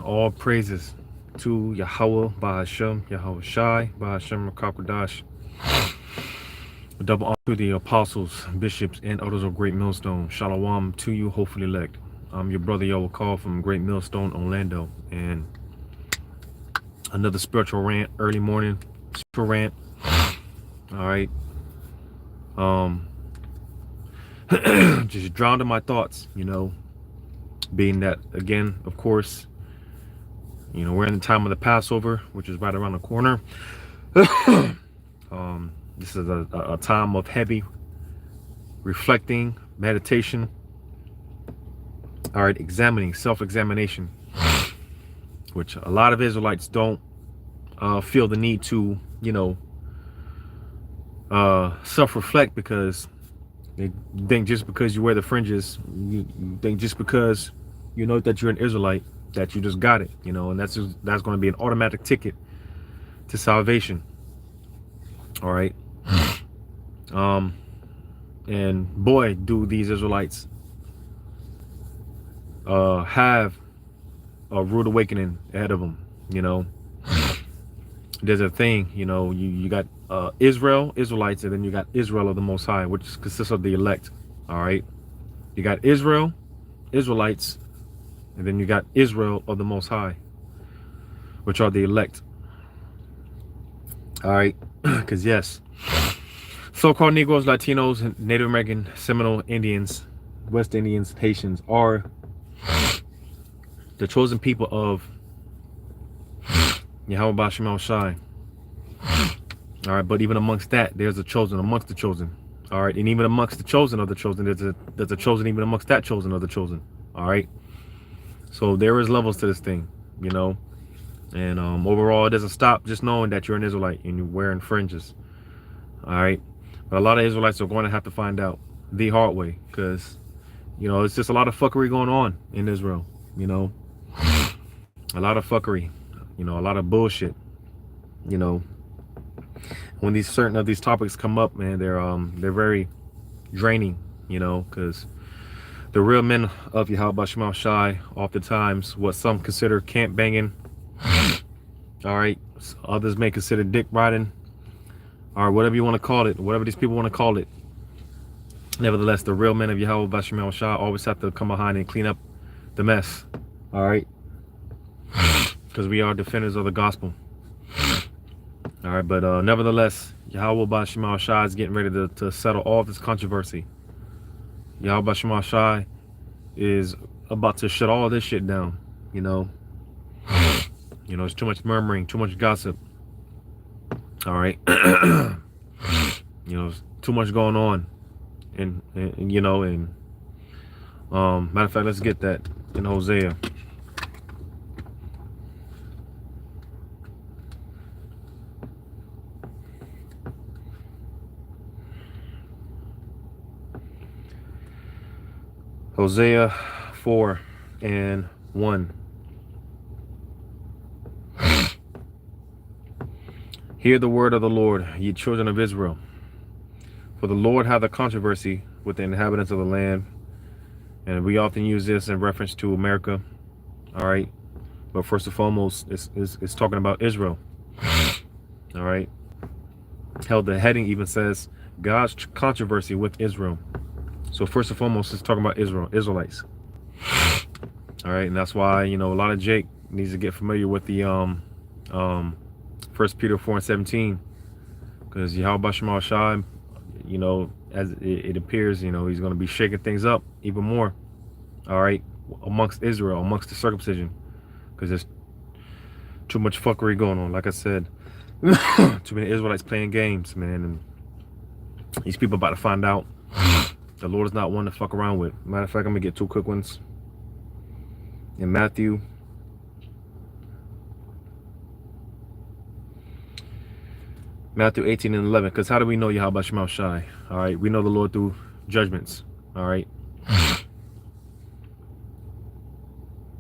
All praises to Yahweh, Bahashem, Yahweh Shai, Bahashem, Rakakwadash. Double honor to the apostles, bishops, and others of Great Millstone. Shalom to you, hopefully elect. I'm your brother Yahweh Call from Great Millstone, Orlando. And another spiritual rant, early morning spiritual rant. All right. Um, just drowned in my thoughts, being that, again, of course, we're in the time of the Passover, which is right around the corner. This is a time of heavy reflecting, meditation. All right, examining, self-examination, which a lot of Israelites don't feel the need to, self-reflect, because they think just because you wear the fringes, you think just because you know that you're an Israelite, that you just got it, and that's going to be an automatic ticket to salvation. All right. And boy, do these Israelites have a rude awakening ahead of them. There's a thing, you got Israelites, and then you got Israel of the Most High, which consists of the elect. All right. You got Israelites, and then you got Israel of the Most High, which are the elect. All right. Because yes, so-called Negroes, Latinos, Native American, Seminole Indians, West Indians, Haitians are the chosen people of Yahweh Bashem Shai. All right, but even amongst that, there's a chosen amongst the chosen. All right, and even amongst the chosen of the chosen, there's a chosen even amongst that chosen of the chosen. All right, so there is levels to this thing, and overall, it doesn't stop just knowing that you're an Israelite and you're wearing fringes. All right, but a lot of Israelites are going to have to find out the hard way, because it's just a lot of fuckery going on in Israel. A lot of fuckery, a lot of bullshit. When these certain of these topics come up, man, they're very draining, because the real men of Yahweh Bashem Shai, oftentimes what some consider camp banging, all right, others may consider dick riding, or whatever you want to call it, whatever these people want to call it. Nevertheless, the real men of Yahweh Bashem Shai always have to come behind and clean up the mess, all right, because we are defenders of the gospel. All right, but nevertheless, Yahweh Bashem Shai is getting ready to settle all this controversy. Yahweh Bashem Shai is about to shut all this shit down. It's too much murmuring, too much gossip. All right, too much going on, and matter of fact, let's get that in Hosea. Hosea 4:1. Hear the word of the Lord, ye children of Israel. For the Lord hath a controversy with the inhabitants of the land. And we often use this in reference to America. All right. But first and foremost, it's talking about Israel. All right. Hell, the heading even says God's controversy with Israel. So first and foremost, it's talking about Israelites. All right, and that's why a lot of Jake needs to get familiar with the 1 Peter 4:17, because Yahweh Bashem Shai, as it appears, he's going to be shaking things up even more. All right, amongst Israel, amongst the circumcision, because there's too much fuckery going on. Like I said, too many Israelites playing games, man, and these people about to find out. The Lord is not one to fuck around with. Matter of fact, I'm going to get two quick ones. In Matthew 18:11. Because how do we know Yahweh Bashem Shai? All right. We know the Lord through judgments. All right.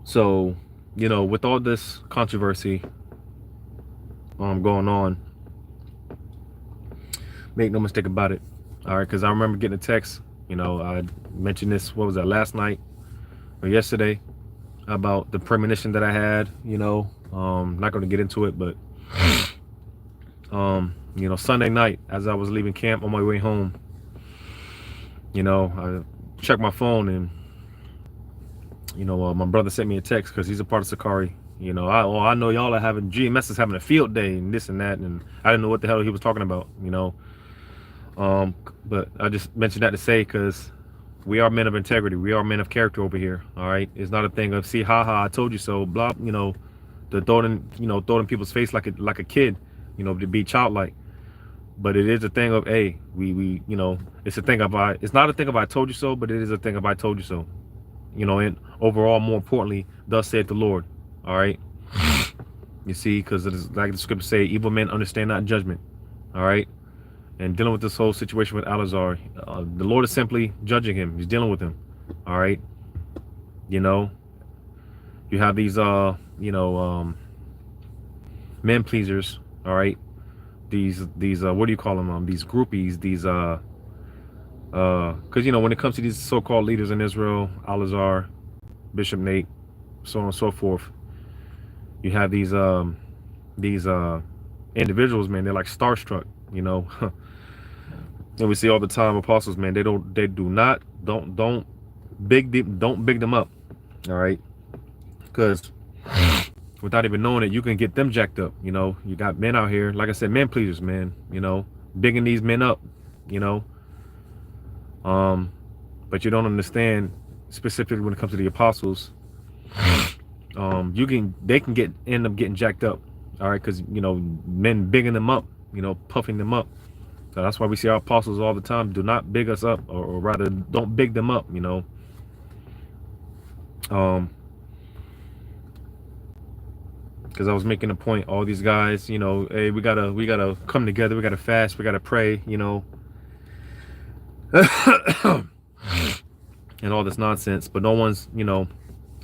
So, with all this controversy going on, make no mistake about it. All right. Because I remember getting a text. I mentioned this, what was that, last night or yesterday? about the premonition that I had. Not going to get into it, but Sunday night as I was leaving camp on my way home, I checked my phone, and my brother sent me a text because he's a part of Sakari. I know y'all are having GMS is having a field day and this and that, and I didn't know what the hell he was talking about. But I just mentioned that to say, because we are men of integrity, we are men of character over here. All right, it's not a thing of see, haha, I told you so, blah. To throw it in people's face like a kid, to be childlike. But it is a thing of, hey, we it's a thing of it's not a thing of I told you so, but it is a thing of I told you so. And overall, more importantly, thus saith the Lord. All right, you see, because it is like the scriptures say, evil men understand not judgment. All right. And dealing with this whole situation with Alazar, the Lord is simply judging him. He's dealing with him. All right. You have these, men pleasers. All right. These, what do you call them? These groupies, these, because, when it comes to these so-called leaders in Israel, Alazar, Bishop Nate, so on and so forth, you have these individuals, man, they're like starstruck, and we see all the time apostles, man, don't big them up. All right, because without even knowing it, you can get them jacked up. You got men out here, like I said, men pleasers, man, bigging these men up, but you don't understand specifically when it comes to the apostles. They can end up getting jacked up. All right, because men bigging them up, puffing them up. So that's why we see our apostles all the time. Do not big us up, or rather, don't big them up. Because I was making a point. All these guys, hey, we gotta come together. We gotta fast. We gotta pray. And all this nonsense. But no one's,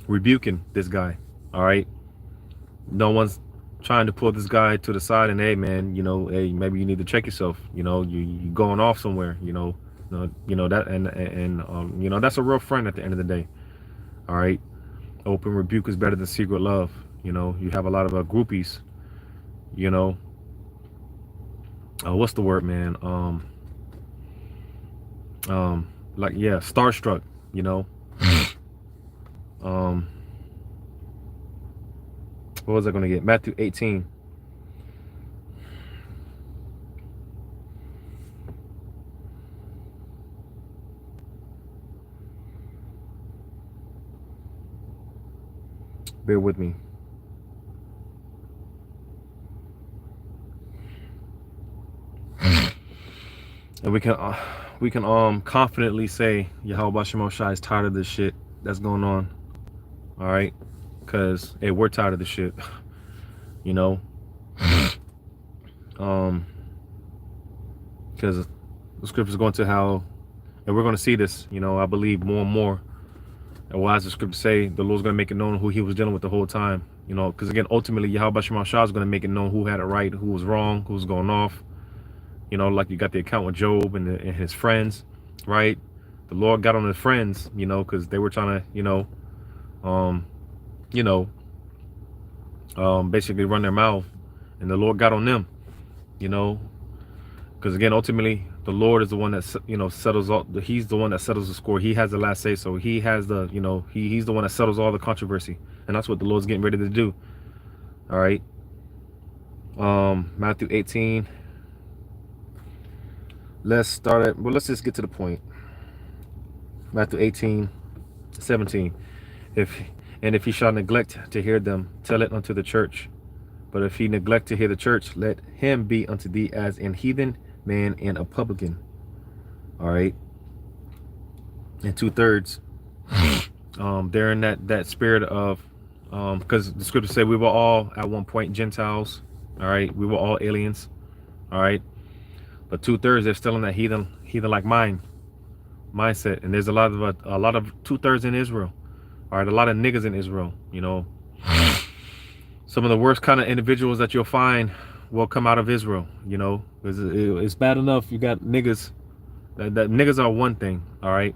rebuking this guy. All right. No one's trying to pull this guy to the side and, hey man, hey, maybe you need to check yourself. You going off somewhere. That and that's a real friend at the end of the day. All right. Open rebuke is better than secret love. You have a lot of groupies. What's the word, man? Like, yeah, starstruck. What was I going to get? Matthew 18. Bear with me. And we can confidently say Yahweh Shemo Shai is tired of this shit that's going on. All right, because hey, we're tired of this shit. Because the scriptures go into how, and we're going to see this, I believe more and more. And why does the scripture say the Lord's going to make it known who he was dealing with the whole time? Because again, ultimately, Yahweh Shema Shah is going to make it known who had it right, who was wrong, who was going off. Like you got the account with Job and his friends, right? The Lord got on his friends, because they were trying to, basically run their mouth, and the Lord got on them, because again, ultimately, the Lord is the one that settles all. He's the one that settles the score. He has the last say, so he has the he's the one that settles all the controversy, and that's what the Lord's getting ready to do. All right. Matthew 18. Let's just get to the point. Matthew 18:17. If he shall neglect to hear them, tell it unto the church. But if he neglect to hear the church, let him be unto thee as an heathen man and a publican. All right. And 2/3. They're in that spirit of, because the scriptures say we were all at one point Gentiles. All right. We were all aliens. All right. But 2/3, they're still in that heathen like mindset. And there's a lot of 2/3 in Israel. All right, a lot of niggas in Israel. Some of the worst kind of individuals that you'll find will come out of Israel. It's bad enough you got niggas. That niggas are one thing. All right,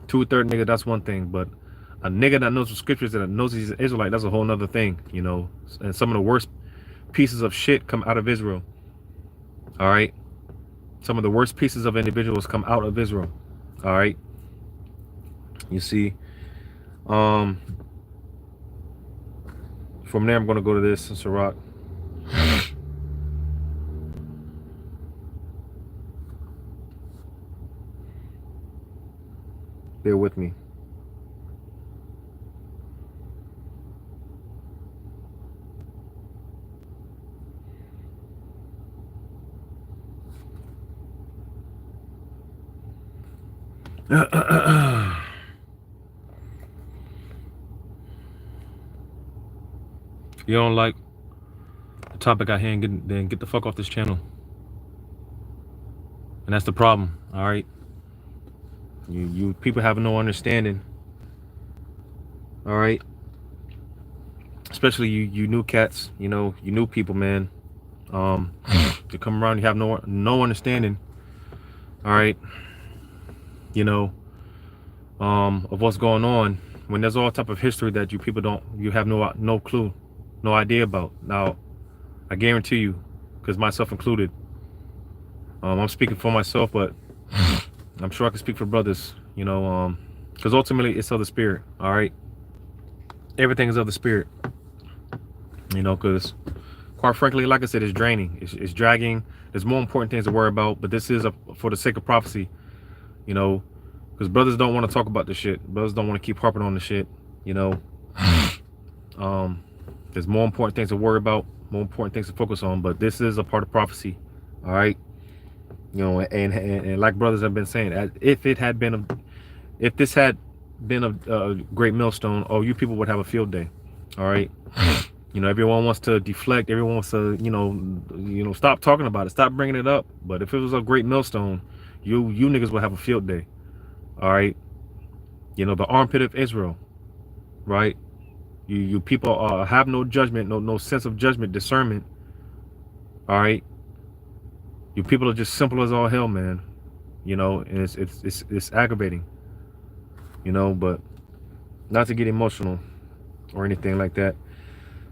2/3 nigga, that's one thing. But A nigga that knows the scriptures and knows he's an Israelite, that's a whole nother thing, you know. And some of the worst pieces of shit come out of Israel. All right. Some of the worst pieces of individuals come out of Israel. All right. You see. From there, I'm going to go to this, Sirach. Bear with me. If you don't like the topic I hand, then get the fuck off this channel. And that's the problem. All right. You people have no understanding. All right. Especially you new cats. You know, you new people, man. To come around, you have no understanding. All right. You know, of what's going on when there's all type of history that you have no clue, no idea about. Now, I guarantee you, because myself included, I'm speaking for myself, but I'm sure I can speak for brothers, you know, because ultimately it's of the spirit. All right. Everything is of the spirit, you know, because quite frankly, like I said, it's draining. It's dragging. There's more important things to worry about, but this is for the sake of prophecy, you know, because brothers don't want to talk about the shit. Brothers don't want to keep harping on the shit, you know. There's more important things to worry about, more important things to focus on, but this is a part of prophecy. All right. You know, and like brothers have been saying, if this had been a great millstone, oh, you people would have a field day. All right. You know, everyone wants to deflect. Everyone wants to, you know, stop talking about it. Stop bringing it up. But if it was a great millstone, you niggas would have a field day. All right. You know, the armpit of Israel. Right. You people have no judgment, no sense of judgment, discernment. All right. You people are just simple as all hell, man. You know, and it's aggravating. You know, but not to get emotional or anything like that.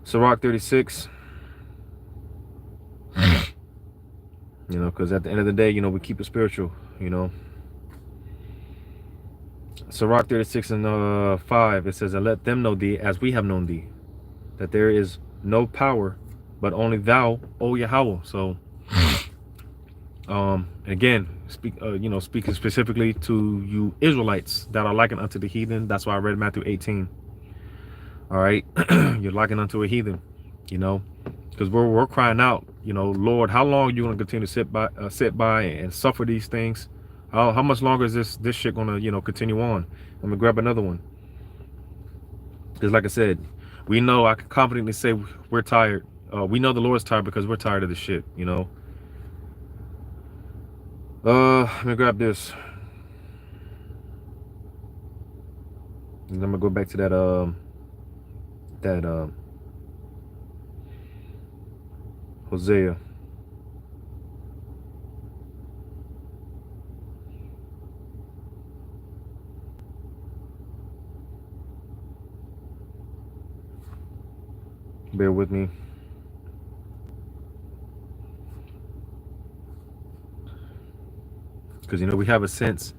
Sirach 36. You know, because at the end of the day, you know, we keep it spiritual, you know. Sirach 36 and 5, it says, and let them know thee as we have known thee, that there is no power, but only thou, O Yahweh. So, again, speaking specifically to you Israelites that are likened unto the heathen. That's why I read Matthew 18. All right. You're likened unto a heathen, you know, because we're crying out, you know, Lord, how long are you going to continue to sit by and suffer these things? How much longer is this shit going to, you know, continue on? I'm going to grab another one. Because like I said, we know, I can confidently say we're tired. We know the Lord's tired because we're tired of this shit, you know. Let me grab this. And I'm going to go back to that Hosea. Bear with me. Because, you know, we have a sense.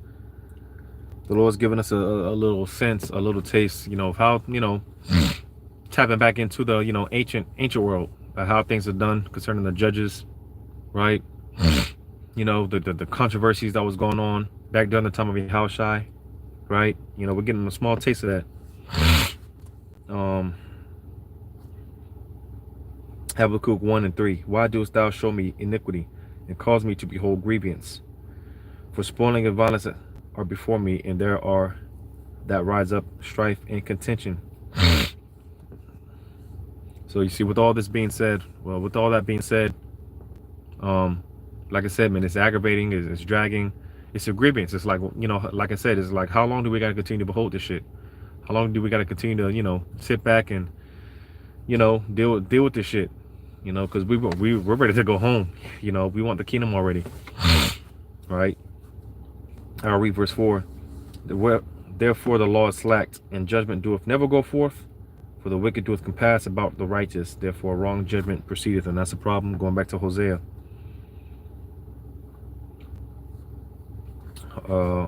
The Lord's given us a little sense, a little taste, you know, of how, you know, tapping back into the, you know, ancient world, how things are done concerning the judges, right? You know, the controversies that was going on back during the time of Yahushai, right? You know, we're getting a small taste of that. Habakkuk 1 and 3. Why dost thou show me iniquity and cause me to behold grievance? For spoiling and violence are before me, and there are that rise up strife and contention. So you see, with all this being said, like I said, man, it's aggravating, it's dragging, it's a grievance. It's like, you know, like I said, it's like, how long do we got to continue to behold this shit? How long do we got to continue to, you know, sit back and, you know, deal with this shit? You know, because we're ready to go home. You know, we want the kingdom already. Right? I'll read verse 4. Therefore the law is slacked, and judgment doeth never go forth. For the wicked doeth compass about the righteous. Therefore wrong judgment proceedeth. And that's a problem. Going back to Hosea.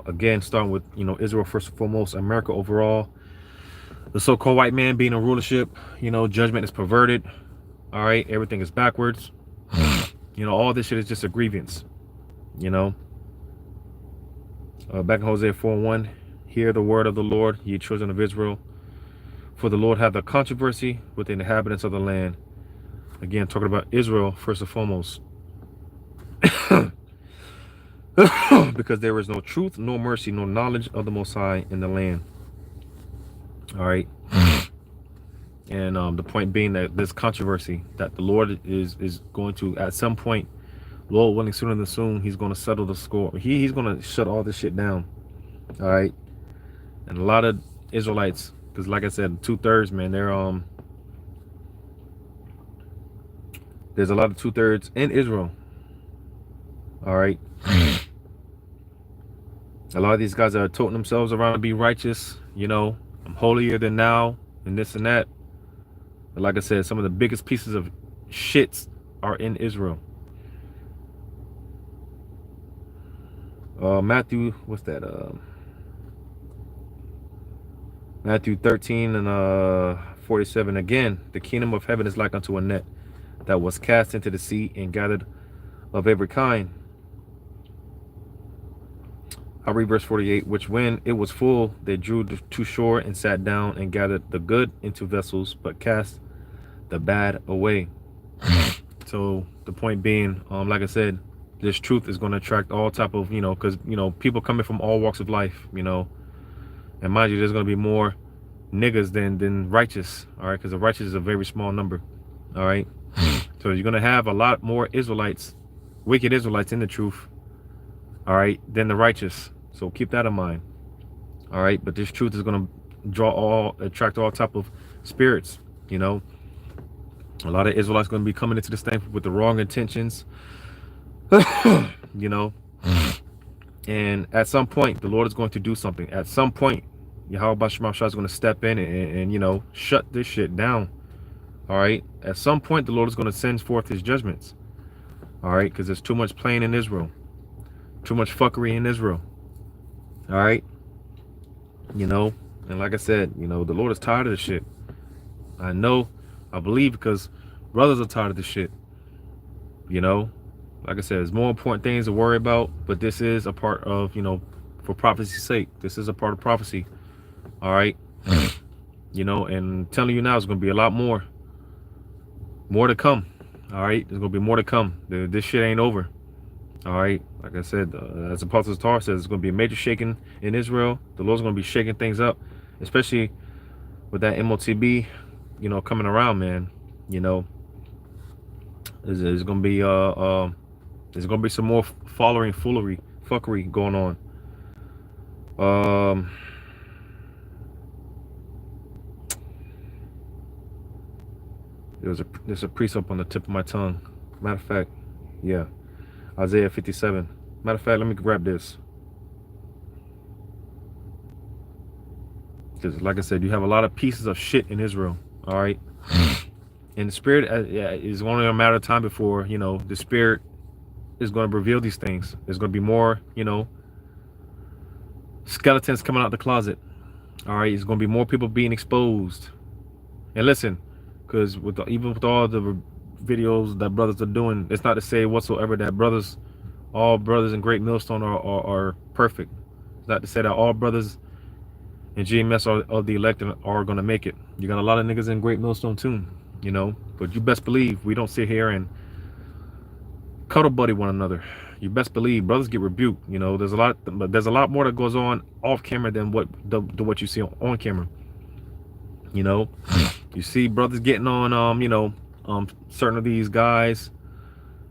Again, starting with, Israel first and foremost, America overall. The so-called white man being in rulership, judgment is perverted. All right, everything is backwards. All this shit is just a grievance. Back in Hosea 4:1, hear the word of the Lord, ye children of Israel. For the Lord hath a controversy with the inhabitants of the land. Again, talking about Israel first and foremost. Because there is no truth, no mercy, no knowledge of the Most High in the land. All right. And the point being that this controversy, that the Lord is going to, at some point, Lord willing, sooner than soon, he's going to settle the score. He's going to shut all this shit down. All right. And a lot of Israelites, because like I said, 2/3, man, there's a lot of 2/3 in Israel. All right. A lot of these guys are toting themselves around to be righteous. I'm holier than thou and this and that. But like I said, some of the biggest pieces of shits are in Israel. Matthew, what's that? Matthew 13 and 47. Again, the kingdom of heaven is like unto a net that was cast into the sea and gathered of every kind. I'll read verse 48. Which when it was full, they drew to shore and sat down and gathered the good into vessels, but cast the bad away. So the point being, like I said, this truth is going to attract all type of, because, people coming from all walks of life, and mind you, there's going to be more niggas than righteous. All right. Because the righteous is a very small number. All right. So you're going to have a lot more Israelites, wicked Israelites in the truth. All right. Than the righteous. So keep that in mind. All right. But this truth is going to attract all type of spirits. A lot of Israelites going to be coming into this thing with the wrong intentions. And at some point, the Lord is going to do something. At some point, Yahweh Shema Shah is going to step in and shut this shit down. All right. At some point, the Lord is going to send forth his judgments. All right. Because there's too much playing in Israel. Too much fuckery in Israel. All right. And like I said, the Lord is tired of this shit. I believe because brothers are tired of this shit. Like I said, there's more important things to worry about, but this is a part of, for prophecy's sake, this is a part of prophecy. All right. And telling you now, there's going to be a lot more to come. All right. There's going to be more to come. This shit ain't over. All right. Like I said, as Apostle Tar says, there's going to be a major shaking in Israel. The Lord's going to be shaking things up, especially with that MOTB, coming around, man. There's going to be some more fuckery going on. There's a precept on the tip of my tongue. Matter of fact, yeah, Isaiah 57. Matter of fact, let me grab this. Because like I said, you have a lot of pieces of shit in Israel. All right. And the spirit is only a matter of time before, the spirit is going to reveal these things. There's going to be more, skeletons coming out the closet. All right. There's going to be more people being exposed. And listen, because even with all the videos that brothers are doing, it's not to say whatsoever that all brothers in Great Millstone are perfect. It's not to say that all brothers in GMS are the elected are going to make it. You got a lot of niggas in Great Millstone too, but you best believe we don't sit here and cuddle buddy one another. You best believe brothers get rebuked. There's a lot more that goes on off camera than what you see on camera. You see brothers getting on certain of these guys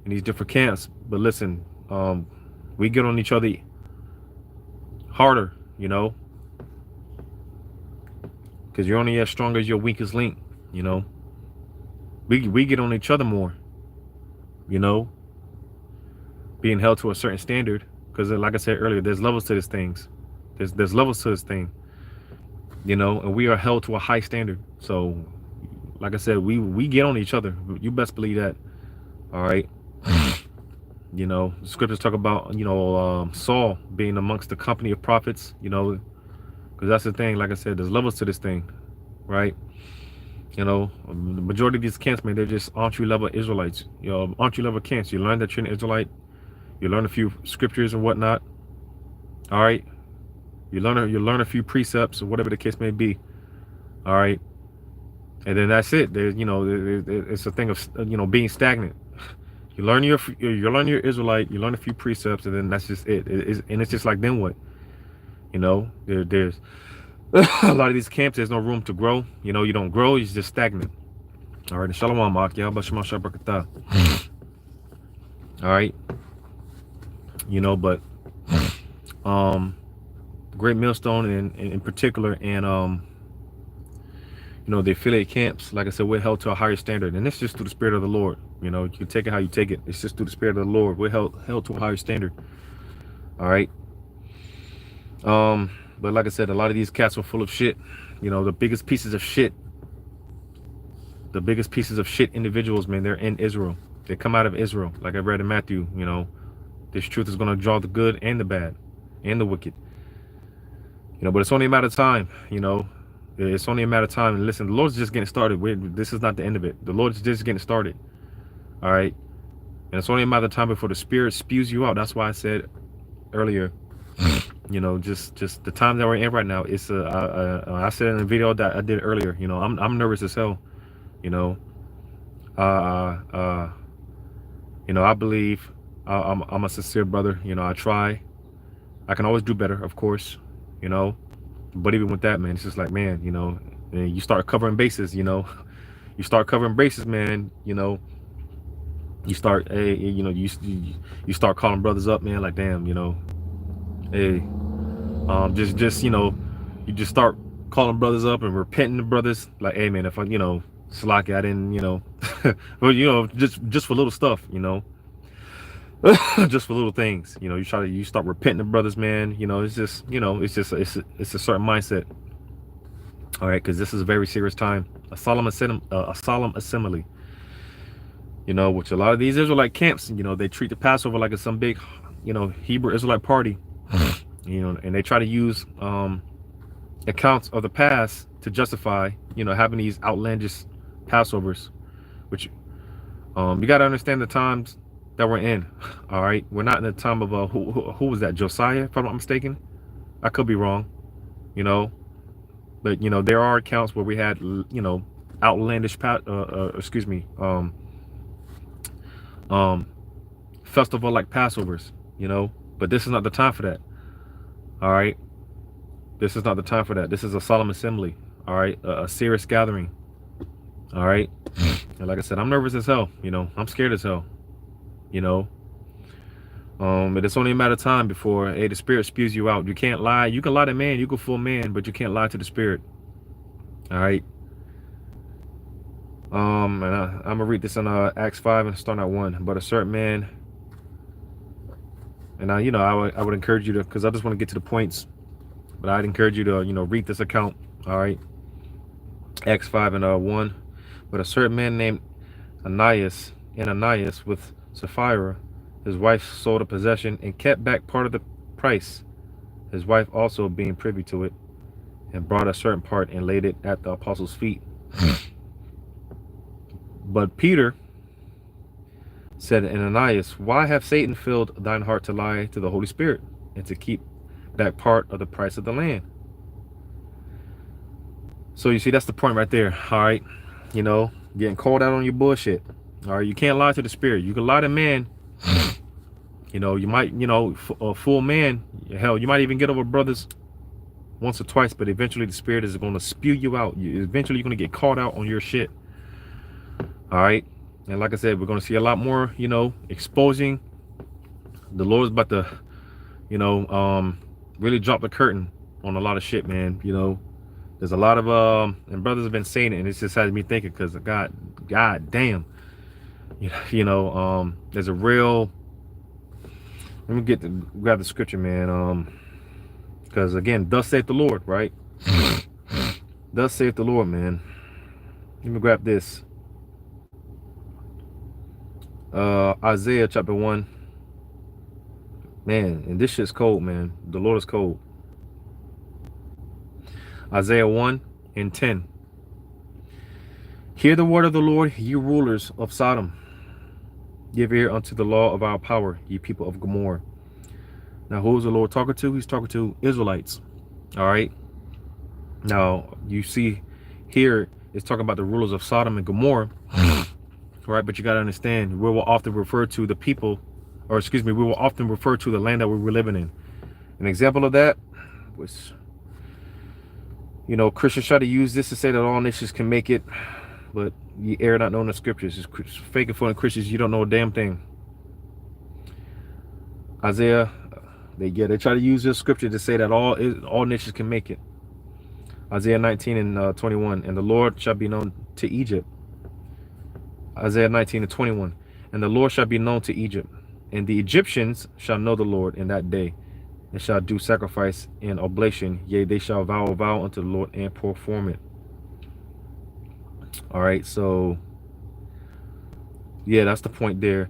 in these different camps, but listen, we get on each other harder, because you're only as strong as your weakest link. We get on each other more, being held to a certain standard, because like I said earlier, there's levels to this thing. There's levels to this thing. you know, and we are held to a high standard. So, like I said, we get on each other. You best believe that. All right. You know, the scriptures talk about, you know, Saul being amongst the company of prophets, you know, because that's the thing. Like I said, there's levels to this thing, right? You know, the majority of these camps, man, they're just entry level Israelites, you know, entry level camps. You learn that you're an Israelite, you learn a few scriptures and whatnot. All right. You learn a few precepts or whatever the case may be. All right. And then that's it. There's, you know, it's a thing of, you know, being stagnant. You learn your Israelite, you learn a few precepts, and then that's just it. And it's just like, then what? You know, there's a lot of these camps, there's no room to grow. You know, you don't grow, you're just stagnant. All right, Shalom, Ak. All right. You know, but Great Millstone in particular, and you know, the affiliate camps, like I said, we're held to a higher standard, and it's just through the Spirit of the Lord. You know, you can take it how you take it. It's just through the Spirit of the Lord. We're held to a higher standard. All right. But like I said, a lot of these cats are full of shit. You know, the biggest pieces of shit individuals, man, they're in Israel. They come out of Israel. Like I read in Matthew, you know, this truth is going to draw the good and the bad and the wicked. You know, but it's only a matter of time, you know. It's only a matter of time. And listen, the Lord's just getting started. This is not the end of it. The Lord's just getting started. All right. And it's only a matter of time before the Spirit spews you out. That's why I said earlier, you know, just the time that we're in right now. It's I said in the video that I did earlier, you know, I'm nervous as hell. You know, you know, I believe I'm a sincere brother. You know, I try. I can always do better, of course. You know. But even with that, man, it's just like, man, you know, and you start covering bases, you know, man, you know, you start, hey, you know, you start calling brothers up, man, like, damn, you know, hey, just, you know, you just start calling brothers up and repenting to brothers, like, hey, man, if I, you know, Salaki, I didn't, you know, well, you know, just for little stuff, you know, just for little things, you know, you start repenting to brothers, man. You know, it's just, you know, it's a certain mindset. All right, because this is a very serious time, a solemn assembly. You know, which a lot of these Israelite camps, you know, they treat the Passover like it's some big, you know, Hebrew Israelite party. You know, and they try to use accounts of the past to justify, you know, having these outlandish Passovers, which you got to understand the times that we're in. All right, we're not in the time of who was that, Josiah, if I'm not mistaken. I could be wrong, you know, but you know, there are accounts where we had, you know, outlandish festival like Passovers, you know, but this is not the time for that. All right, this is not the time for that. This is a solemn assembly. All right, a serious gathering. All right, and like I said, I'm nervous as hell. You know, I'm scared as hell. You know, but it's only a matter of time before, hey, the Spirit spews you out. You can't lie. You can lie to man, you can fool man, but you can't lie to the Spirit. All right. And I'm gonna read this in Acts 5 and starting at 1. But a certain man, and you know, I would encourage you to, because I just want to get to the points, but I'd encourage you to, you know, read this account. All right. Acts 5 and 1. But a certain man named Ananias with Sapphira, his wife, sold a possession and kept back part of the price, his wife also being privy to it, and brought a certain part and laid it at the apostles' feet. But Peter said, Ananias, why have Satan filled thine heart to lie to the Holy Spirit and to keep back part of the price of the land? So you see, that's the point right there. All right, you know, getting called out on your bullshit. All right, you can't lie to the Spirit. You can lie to man. You know, you might, you know, fool man. Hell, you might even get over brothers once or twice, but eventually the Spirit is going to spew you out. Eventually you're going to get called out on your shit. All right, and like I said, we're going to see a lot more, you know, exposing. The Lord's about to, you know, really drop the curtain on a lot of shit, man. You know, there's a lot of and brothers have been saying it, and it just has me thinking, because God damn. You know, there's a real, let me grab the scripture, man, because again, thus saith the Lord, right? Thus saith the Lord, man. Let me grab this. Isaiah chapter 1. Man, and this shit's cold, man. The Lord is cold. Isaiah 1:10. Hear the word of the Lord, ye rulers of Sodom. Give ear unto the law of our power, ye people of Gomorrah. Now, who is the Lord talking to? He's talking to Israelites. All right. Now, you see here, it's talking about the rulers of Sodom and Gomorrah. Right. But you got to understand, we will often refer to the people, or excuse me, we will often refer to the land that we were living in. An example of that was, you know, Christians try to use this to say that all nations can make it, but you err not knowing the scriptures. It's faking for the Christians. You don't know a damn thing. Isaiah, they try to use this scripture to say that all nations can make it. Isaiah 19:21, and the Lord shall be known to Egypt. Isaiah 19:21, and the Lord shall be known to Egypt, and the Egyptians shall know the Lord in that day, and shall do sacrifice and oblation. Yea, they shall vow a vow unto the Lord and perform it. All right, so yeah, that's the point there.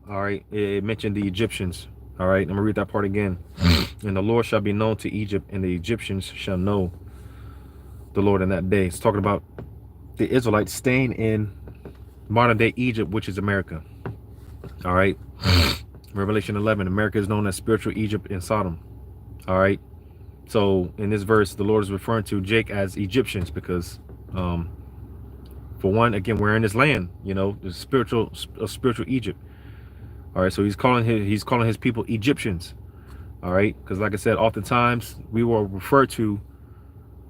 All right, it mentioned the Egyptians. All right, I'm gonna read that part again. And the Lord shall be known to Egypt, and the Egyptians shall know the Lord in that day. It's talking about the Israelites staying in modern day Egypt, which is America. All right. Revelation 11, America is known as spiritual Egypt and Sodom. All right. So in this verse, the Lord is referring to Jake as Egyptians because, for one, again, we're in this land, you know, the spiritual Egypt. All right. So he's calling his people Egyptians. All right. Because like I said, oftentimes we will refer to,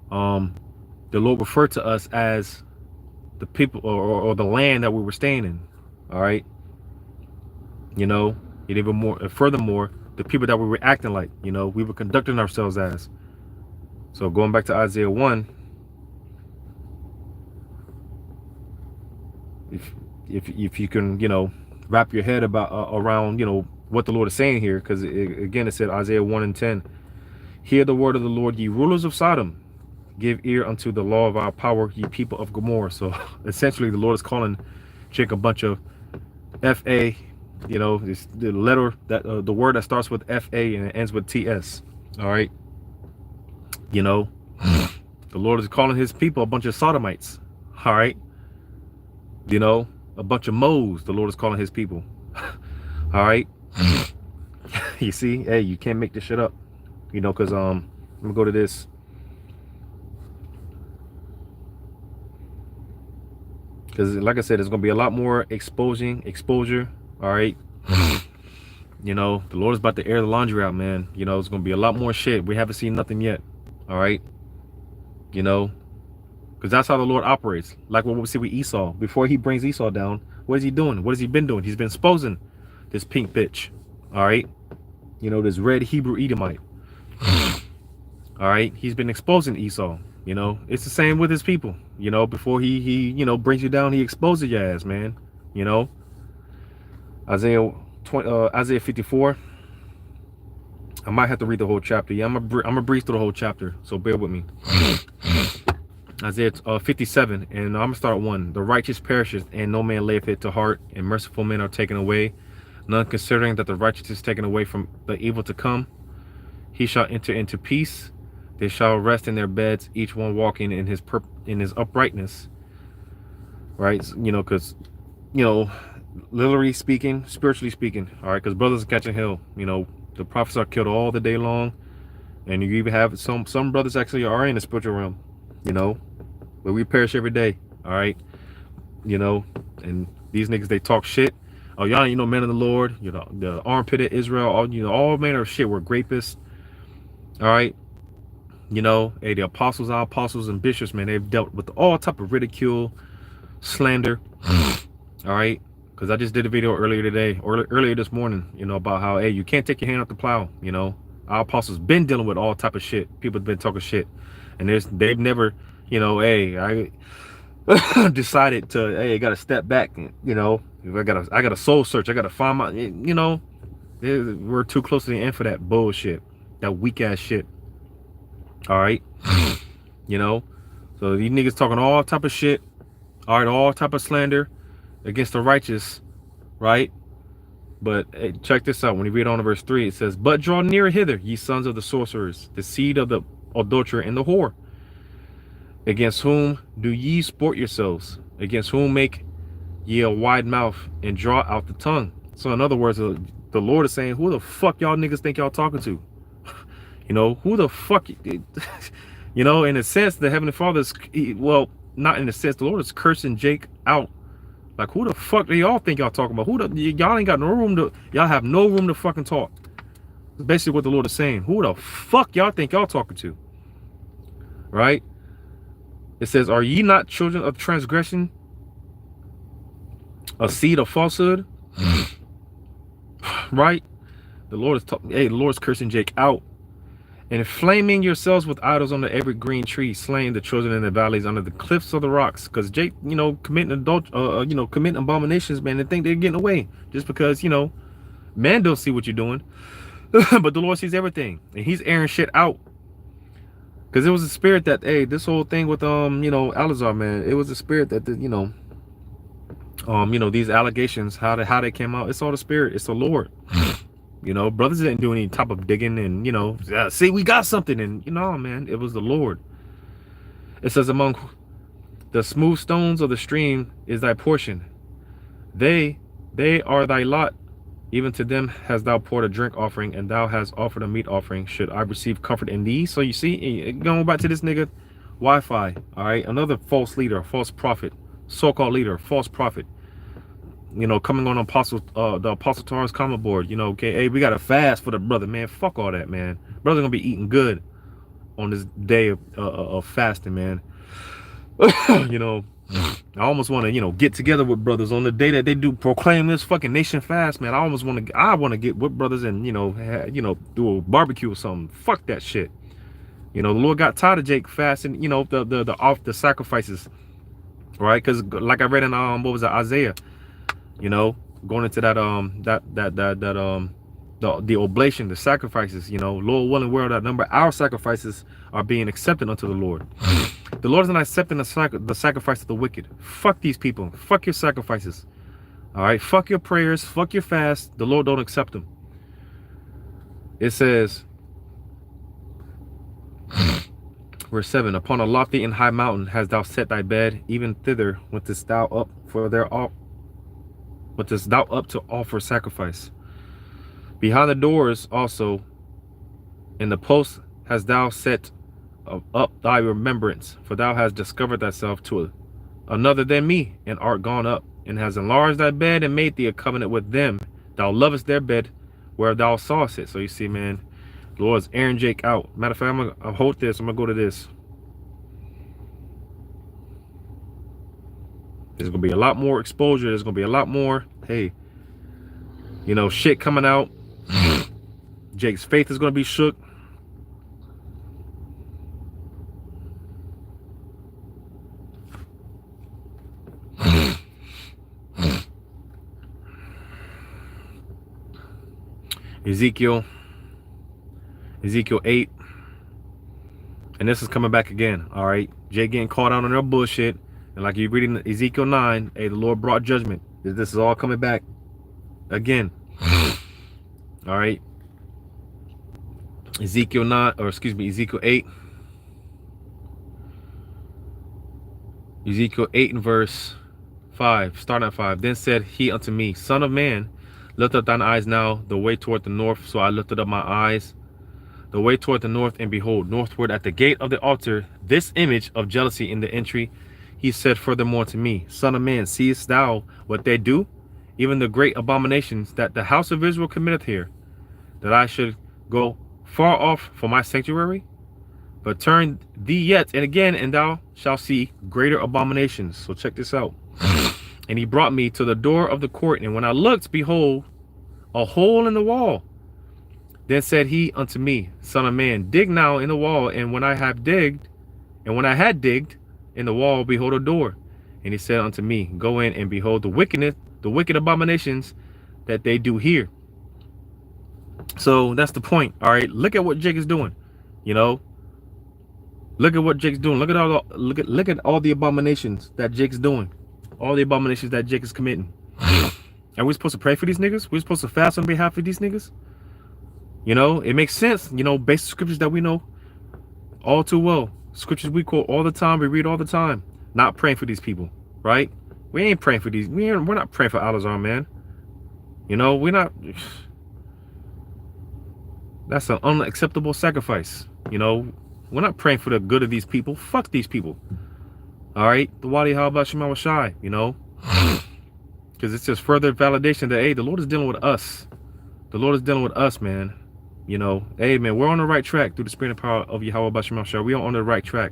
the Lord referred to us as the people or the land that we were staying in. All right. You know, and even more, furthermore, the people that we were acting like, you know, we were conducting ourselves as. So going back to Isaiah 1, if you can, you know, wrap your head around, you know, what the Lord is saying here, because again, it said Isaiah 1:10, hear the word of the Lord, ye rulers of Sodom, give ear unto the law of our power, ye people of Gomorrah. So essentially, the Lord is calling Jake a bunch of FA. You know, it's the letter that the word that starts with FA and it ends with TS. All right. You know, the Lord is calling his people a bunch of sodomites. All right. You know, a bunch of moes. The Lord is calling his people. All right. You see, hey, you can't make this shit up. You know, because I'm gonna go to this. Because like I said, there's gonna be a lot more exposure. All right. You know, the Lord is about to air the laundry out, man. You know, it's going to be a lot more shit. We haven't seen nothing yet. All right. You know, because that's how the Lord operates. Like what we see with Esau. Before he brings Esau down, what is he doing? What has he been doing? He's been exposing this pink bitch. All right. You know, this red Hebrew Edomite. All right. He's been exposing Esau. You know, it's the same with his people. You know, before he you know, brings you down, he exposes your ass, man. You know. Isaiah 54. I might have to read the whole chapter. Yeah, I'm gonna breeze through the whole chapter, so bear with me. Isaiah 57, and I'm gonna start at 1. The righteous perisheth, and no man layeth it to heart, and merciful men are taken away, none considering that the righteous is taken away from the evil to come. He shall enter into peace. They shall rest in their beds, each one walking in his uprightness. Right? You know, because, you know, literally speaking, spiritually speaking, all right, because brothers are catching hell. You know, the prophets are killed all the day long, and you even have some brothers actually are in the spiritual realm, you know, but we perish every day. All right, you know, and these niggas, they talk shit. Oh, y'all, you know, men of the Lord, you know, the armpit of Israel, all, you know, all manner of shit were grapists. All right, you know, hey, the apostles, our apostles and bishops, man, they've dealt with all type of ridicule, slander. All right. Because I just did a video earlier today, or earlier this morning, you know, about how, hey, you can't take your hand off the plow. You know, our apostles been dealing with all type of shit. People have been talking shit, and they've never, you know, hey, I decided to, hey, I got to step back. You know, I got a soul search. I got to find my, you know, we're too close to the end for that bullshit, that weak ass shit. All right. You know, so these niggas talking all type of shit, all right, all type of slander against the righteous, right? But hey, check this out. When you read on to verse 3, it says, "But draw near hither, ye sons of the sorcerers, the seed of the adulterer and the whore. Against whom do ye sport yourselves? Against whom make ye a wide mouth and draw out the tongue?" So in other words, the Lord is saying, who the fuck y'all niggas think y'all talking to? You know, who the fuck? You know, in a sense, the Heavenly Father is, well, not in a sense, the Lord is cursing Jake out. Like, who the fuck do y'all think y'all talking about? Y'all ain't got no room to, y'all have no room to fucking talk. That's basically what the Lord is saying. Who the fuck y'all think y'all talking to? Right? It says, "Are ye not children of transgression, a seed of falsehood?" Right? The Lord is talking, hey, the Lord's cursing Jake out. "And inflaming yourselves with idols under every green tree, slaying the children in the valleys under the cliffs of the rocks." Because Jake, you know, committing committing abominations, man, and think they're getting away just because, you know, man don't see what you're doing, but the Lord sees everything, and He's airing shit out. Because it was a spirit that, hey, this whole thing with you know, Alazar, man, it was a spirit that, you know, these allegations, how they came out, it's all the spirit, it's the Lord. You know, brothers didn't do any type of digging and, you know, see, we got something, and, you know, man, it was the Lord. It says, "Among the smooth stones of the stream is thy portion. They are thy lot. Even to them hast thou poured a drink offering, and thou hast offered a meat offering. Should I receive comfort in thee?" So you see, going back to this nigga, Wi-Fi, all right, another false leader, false prophet, so-called leader, false prophet. You know, coming on the Apostle Tara's comment board, you know, okay, hey, we got to fast for the brother, man. Fuck all that, man. Brother gonna be eating good on this day of fasting, man. You know, I almost want to, you know, get together with brothers on the day that they do proclaim this fucking nation fast, man. I want to get with brothers and, you know, do a barbecue or something. Fuck that shit. You know, the Lord got tired of Jake fasting, you know, the sacrifices, right? Because like I read in what was it, Isaiah, you know, going into that the oblation, the sacrifices, you know, Lord willing, world that number our sacrifices are being accepted unto the Lord. The Lord is not accepting the sacrifice of the wicked. Fuck these people. Fuck your sacrifices. All right. Fuck your prayers. Fuck your fast. The Lord don't accept them. It says, verse 7, "Upon a lofty and high mountain hast thou set thy bed, even thither wentest thou up to offer sacrifice. Behind the doors also, in the posts hast thou set up thy remembrance, for thou hast discovered thyself to another than me, and art gone up, and has enlarged thy bed, and made thee a covenant with them. Thou lovest their bed where thou sawest it." So you see, man, the Lord's airing Jake out. Matter of fact, I'm gonna hold this. I'm gonna go to this. There's gonna be a lot more exposure. There's gonna be a lot more, hey, you know, shit coming out. Jake's faith is gonna be shook. Ezekiel 8, and this is coming back again. All right, Jake getting caught out on their bullshit, and like you're reading Ezekiel 9, hey, the Lord brought judgment. This is all coming back again. All right, Ezekiel 8. Ezekiel 8 and verse 5, starting at 5. "Then said he unto me, Son of man, lift up thine eyes now the way toward the north. So I lifted up my eyes the way toward the north, and behold, northward at the gate of the altar, this image of jealousy in the entry. He said furthermore to me, Son of man, seest thou what they do? Even the great abominations that the house of Israel committeth here, that I should go far off from my sanctuary? But turn thee yet and again, and thou shalt see greater abominations." So check this out. "And he brought me to the door of the court, and when I looked, behold, a hole in the wall. Then said he unto me, Son of man, dig now in the wall, and when I had digged in the wall, behold a door. And he said unto me, Go in and behold the wicked abominations that they do here." So that's the point. All right, look at what Jake is doing. You know, Look at what Jake's doing. Look at all the abominations that Jake's doing. All the abominations that Jake is committing. Are we supposed to pray for these niggas? We're supposed to fast on behalf of these niggas? You know, it makes sense, you know, based on scriptures that we know all too well. Scriptures we quote all the time, we read all the time. Not praying for these people, right? We ain't praying for these. We're not praying for Al-Azhar, man. You know, we're not. That's an unacceptable sacrifice. You know, we're not praying for the good of these people. Fuck these people. All right, the Wadi, how about Shema Shai? You know, because it's just further validation that, hey, the Lord is dealing with us. The Lord is dealing with us, man. You know, hey, man, we're on the right track through the spirit and power of Yahweh Bashar Shah. We are on the right track.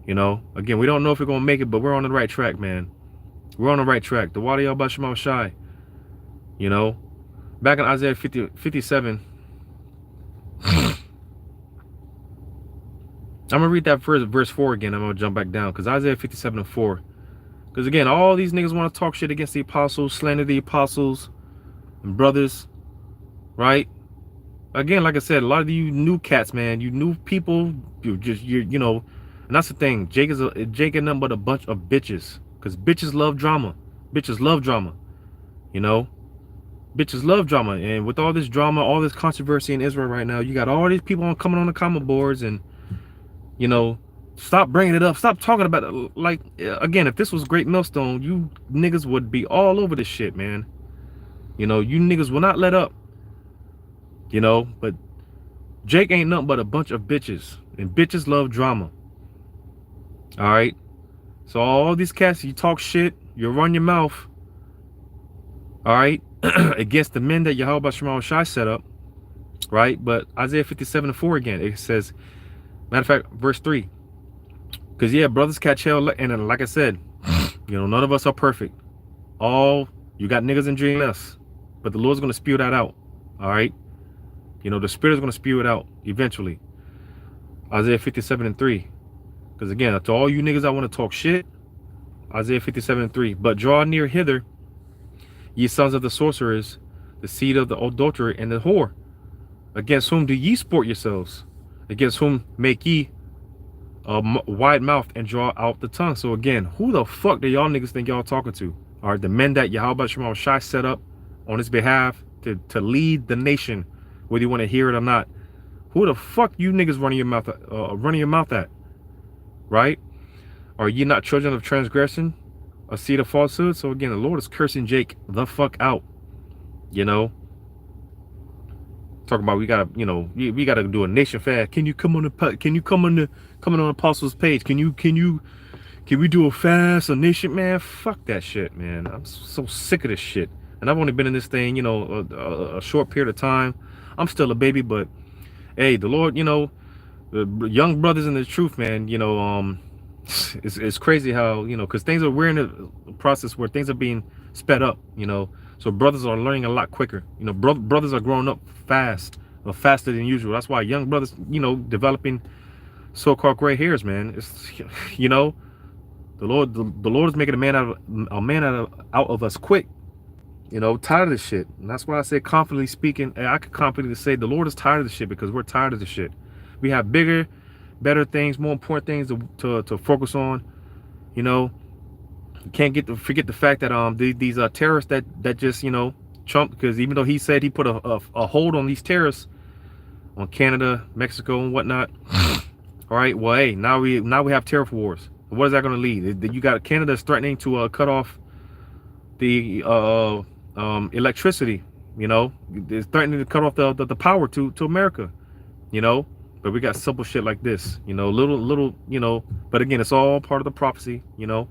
You know, again, we don't know if we're going to make it, but we're on the right track, man. We're on the right track. The Wadi Bashar Shai. You know, back in Isaiah 57. I'm going to read that verse 4 again. I'm going to jump back down because Isaiah 57:4. Because again, all these niggas want to talk shit against the apostles, slander the apostles and brothers, right? Again, like I said, a lot of you new cats, man, you new people, you know, and that's the thing. Jake ain't nothing but a bunch of bitches, because bitches love drama. Bitches love drama, you know. Bitches love drama, and with all this drama, all this controversy in Israel right now, you got all these people coming on the comment boards, and you know, stop bringing it up, stop talking about it. Like, again, if this was Great Millstone, you niggas would be all over this shit, man. You know, you niggas will not let up. You know, but Jake ain't nothing but a bunch of bitches, and bitches love drama. All right, so all these cats, you talk shit, you run your mouth, all right, against the men that Yahweh Shema Shai set up, right? But Isaiah 57:4 again, it says, matter of fact, verse 3, because yeah, brothers catch hell, and like I said, you know, none of us are perfect. All you got niggas and GMS, but the Lord's gonna spew that out. All right. You know, the Spirit is going to spew it out eventually. Isaiah 57:3. Because again, to all you niggas that want to talk shit, Isaiah 57:3. But draw near hither, ye sons of the sorcerers, the seed of the adulterer and the whore. Against whom do ye sport yourselves? Against whom make ye a wide mouth and draw out the tongue? So again, who the fuck do y'all niggas think y'all talking to? All right, the men that Yahweh Shema Shai set up on his behalf to lead the nation, whether you want to hear it or not. Who the fuck you niggas running your mouth at? Right? Are ye not children of transgression, a seed of falsehood? So again, the Lord is cursing Jake the fuck out. You know, talking about we gotta, you know, we gotta do a nation fast. Can you come on the apostles page? Can we do a fast, a nation? Man, fuck that shit, man. I'm so sick of this shit. And I've only been in this thing, you know, a short period of time. I'm still a baby, but hey, the Lord, you know, the young brothers in the truth, man, you know, it's crazy how, you know, because we're in a process where things are being sped up, you know, so brothers are learning a lot quicker. You know, brothers are growing up fast, or faster than usual. That's why young brothers, you know, developing so-called gray hairs, man. It's, you know, the Lord is making a man out of us quick. You know, tired of this shit. And that's why I say, confidently speaking, I could confidently say the Lord is tired of this shit, because we're tired of this shit. We have bigger, better things, more important things to focus on. You know, you can't forget the fact that these terrorists that just, you know, Trump, because even though he said he put a hold on these terrorists on Canada, Mexico, and whatnot. All right, well, hey, now we have tariff wars. What is that going to lead? You got Canada's threatening to cut off the electricity, you know, it's threatening to cut off the power to America, you know. But we got simple shit like this, you know, little, you know, but again, it's all part of the prophecy, you know.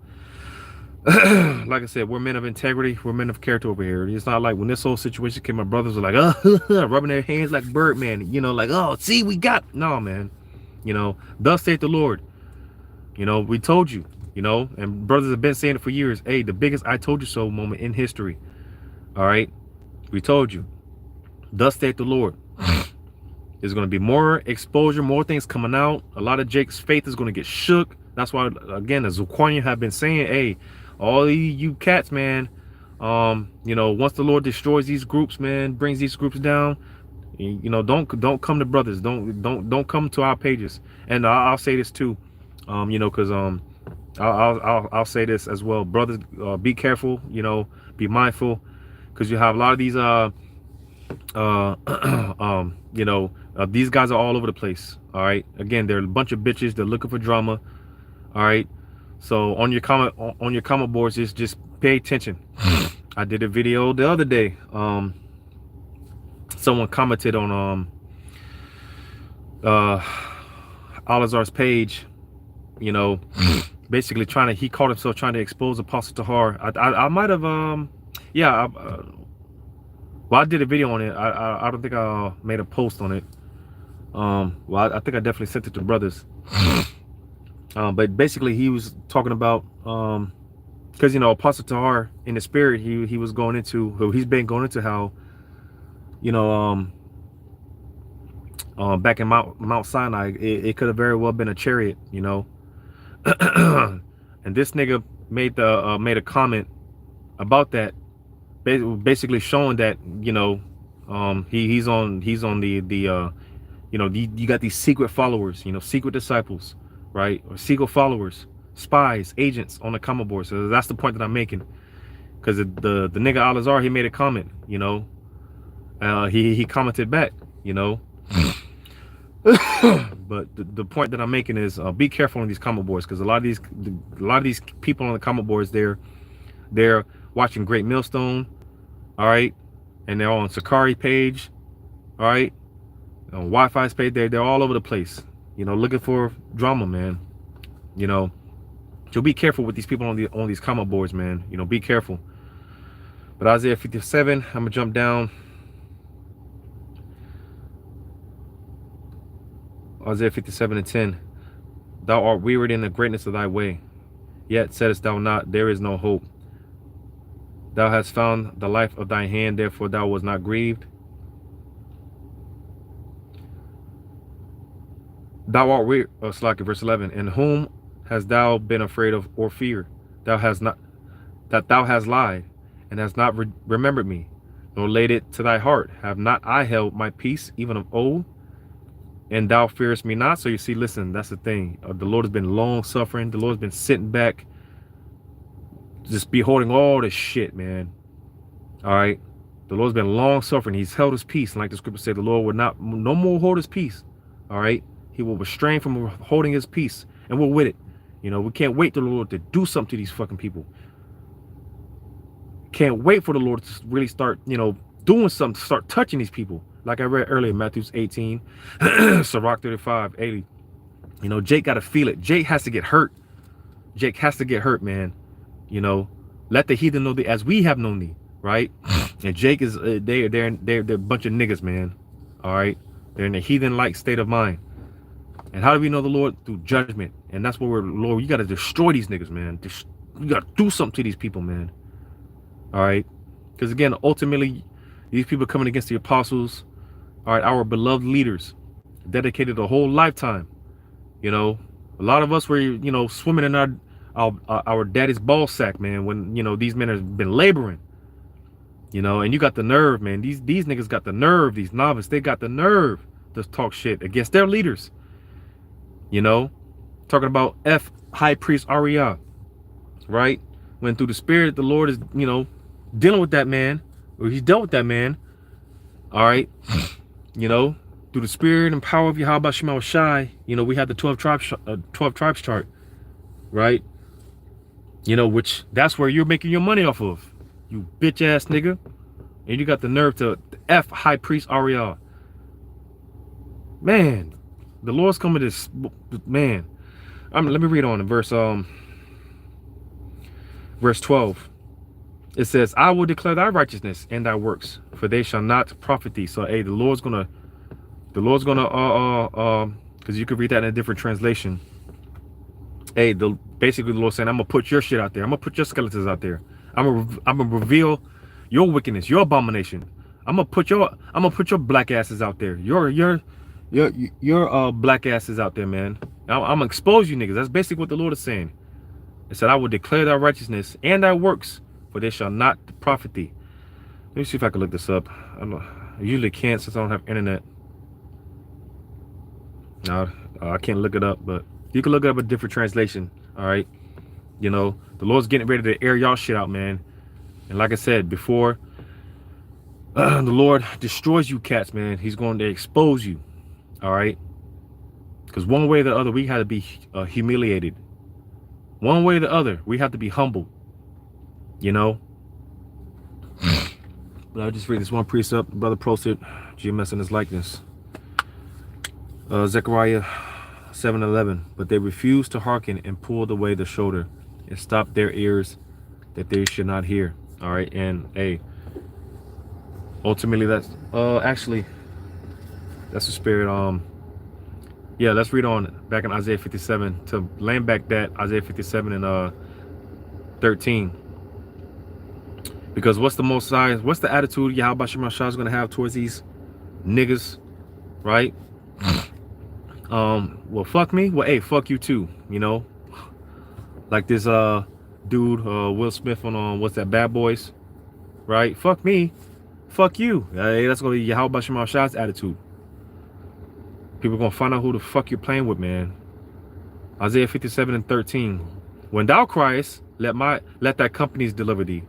Like I said, we're men of integrity, we're men of character over here. It's not like when this whole situation came, my brothers were like, rubbing their hands like Birdman, you know, like, oh, see, we got, no, man, you know, thus saith the Lord, you know, we told you, you know, and brothers have been saying it for years. Hey, the biggest I told you so moment in history. All right, we told you, thus saith the Lord. There's going to be more exposure, more things coming out. A lot of Jake's faith is going to get shook. That's why, again, as Zuquania have been saying, hey, all you cats, man, you know, once the Lord destroys these groups, man, brings these groups down, You know, don't come to brothers. Don't come to our pages. And I'll say this too, you know, because I'll say this as well, brothers. Be careful. You know, be mindful, because you have a lot of these you know, these guys are all over the place. All right. Again, they're a bunch of bitches. They're looking for drama. All right. So on your comment boards, just pay attention. I did a video the other day. Someone commented on Alazar's page, you know, basically he called himself trying to expose Apostle Tahar. I might have yeah, well, I did a video on it. I don't think I made a post on it. Well, I think I definitely sent it to brothers. But basically he was talking about because, you know, Apostle Tahar in the spirit, he's been going into how, you know, back in Mount Sinai, it could have very well been a chariot, you know. And this nigga made a comment about that, basically showing that, you know, he's on the you know, you got these secret followers, you know, secret disciples, right, or secret followers, spies, agents on the comment board. So that's the point that I'm making, because the nigga Alazar, he made a comment, you know. He commented back, you know. But the point that I'm making is be careful on these comment boards, because a lot of these people on the comment boards, they're watching Great Millstone, all right, and they're on Sakari page, all right, on Wi-Fi's page. They're all over the place, you know, looking for drama, man. You know, so be careful with these people on these comment boards, man. You know, be careful. But Isaiah 57, I'm gonna jump down. Isaiah 57:10. Thou art wearied in the greatness of thy way, yet saidst thou not, there is no hope. Thou hast found the life of thy hand, therefore thou was not grieved. Thou art weary, verse 11. In whom hast thou been afraid of or fear? Thou hast lied, and hast not remembered me, nor laid it to thy heart. Have not I held my peace, even of old? And thou fearest me not? So you see, listen, that's the thing. The Lord has been long suffering. The Lord has been sitting back, just beholding all this shit, man. All right. The Lord's been long suffering. He's held his peace. And like the scripture said, the Lord would no more hold his peace. All right. He will restrain from holding his peace. And we're with it. You know, we can't wait for the Lord to do something to these fucking people. Can't wait for the Lord to really start, you know, doing something, to start touching these people. Like I read earlier, Matthew 18, Sirach 35:80. You know, Jake got to feel it. Jake has to get hurt. Jake has to get hurt, man. You know, let the heathen know thee as we have known thee, right? And Jake is they're a bunch of niggas, man. All right, they're in a heathen-like state of mind. And how do we know the Lord? Through judgment. And that's what Lord, you got to destroy these niggas, man. You got to do something to these people, man. All right, because again, ultimately, these people coming against the apostles, all right, our beloved leaders, dedicated a whole lifetime. You know, a lot of us were, you know, swimming in our daddy's ball sack, man, when, you know, these men have been laboring, you know. And you got the nerve, man. These niggas got the nerve. These novices, they got the nerve to talk shit against their leaders, you know, talking about High Priest Ariah, right? When through the spirit, the Lord is, you know, dealing with that man, or he's dealt with that man, all right, you know, through the spirit and power of Yahweh Shema Shai. You know, we had the 12 tribes chart, right? You know, which that's where you're making your money off of, you bitch ass nigga. And you got the nerve to High Priest Ariah. Man, the Lord's coming to this, man. Let me read on in verse 12. It says, I will declare thy righteousness and thy works, for they shall not profit thee. So, hey, the Lord's gonna, because you could read that in a different translation. Hey, basically the Lord saying, I'm gonna put your shit out there. I'm gonna put your skeletons out there. I'm gonna reveal your wickedness, your abomination. I'm gonna put your black asses out there. Your black asses out there, man. I'm gonna expose you niggas. That's basically what the Lord is saying. It said, I will declare thy righteousness and thy works, for they shall not profit thee. Let me see if I can look this up. I don't know. I usually can't since I don't have internet. Now, I can't look it up, but you can look up a different translation. All right. You know, the Lord's getting ready to air y'all shit out, man. And like I said before, the Lord destroys you cats, man. He's going to expose you. All right. Because one way or the other, we have to be humiliated. One way or the other, we have to be humbled. You know. But I'll just read this one precept. Brother posted, GMS in his likeness. Zechariah 7:11. But they refused to hearken and pulled away the shoulder and stopped their ears that they should not hear. All right. And hey, ultimately that's actually that's the spirit. Yeah, let's read on back in Isaiah 57 to land back that Isaiah 57 and 13. Because what's the attitude Yahweh Shema Shah is gonna have towards these niggas, right? Well, fuck me. Well, hey, fuck you too. You know, like this dude Will Smith on what's that, Bad Boys, right? Fuck me, fuck you. Hey, that's gonna be Yahweh Shema Shah's attitude. People are gonna find out who the fuck you're playing with, man. Isaiah 57 and 13. When thou criest, let thy companies deliver thee.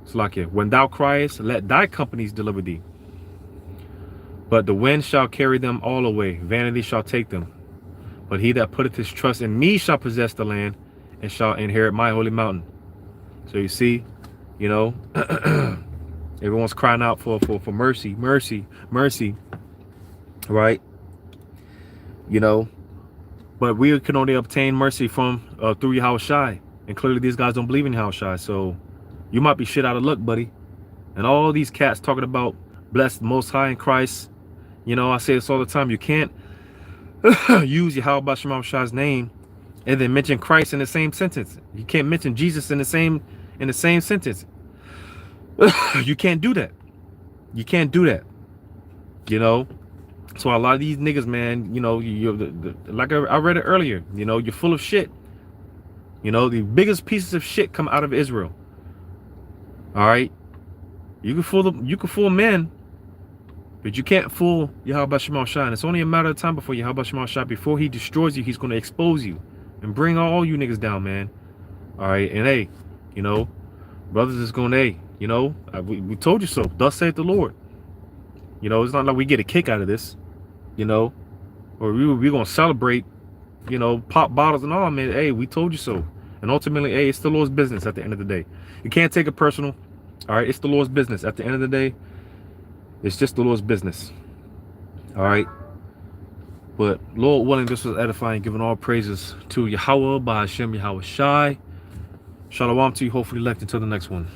Slakia. When thou criest, let thy companies deliver thee. But the wind shall carry them all away. Vanity shall take them. But he that putteth his trust in me shall possess the land and shall inherit my holy mountain. So you see, you know, everyone's crying out for mercy, mercy, mercy. Right? You know, but we can only obtain mercy from through Yahweh Shai. And clearly these guys don't believe in Yahweh Shai. So you might be shit out of luck, buddy. And all these cats talking about blessed Most High in Christ. You know, I say this all the time. You can't use Yahweh Shema Shai's name and then mention Christ in the same sentence. You can't mention Jesus in the same sentence. You can't do that. You can't do that. You know. So a lot of these niggas, man, you know, like I read it earlier. You know, you're full of shit. You know, the biggest pieces of shit come out of Israel. All right, you can fool men, but you can't fool Yahweh Shema Shai. And it's only a matter of time before Yahweh Shema Shai, before he destroys you, he's going to expose you and bring all you niggas down, man. All right, and hey, you know, brothers is going to, hey, you know, we told you so. Thus saith the Lord. You know, it's not like we get a kick out of this, you know, or we're going to celebrate, you know, pop bottles and all, man. Hey, we told you so. And ultimately, hey, it's the Lord's business at the end of the day. You can't take it personal. All right, it's the Lord's business. At the end of the day, it's just the Lord's business. All right. But Lord willing, this was edifying, giving all praises to Yahweh by Hashem Yahweh Shai. Shalom to you, hopefully elect until the next one.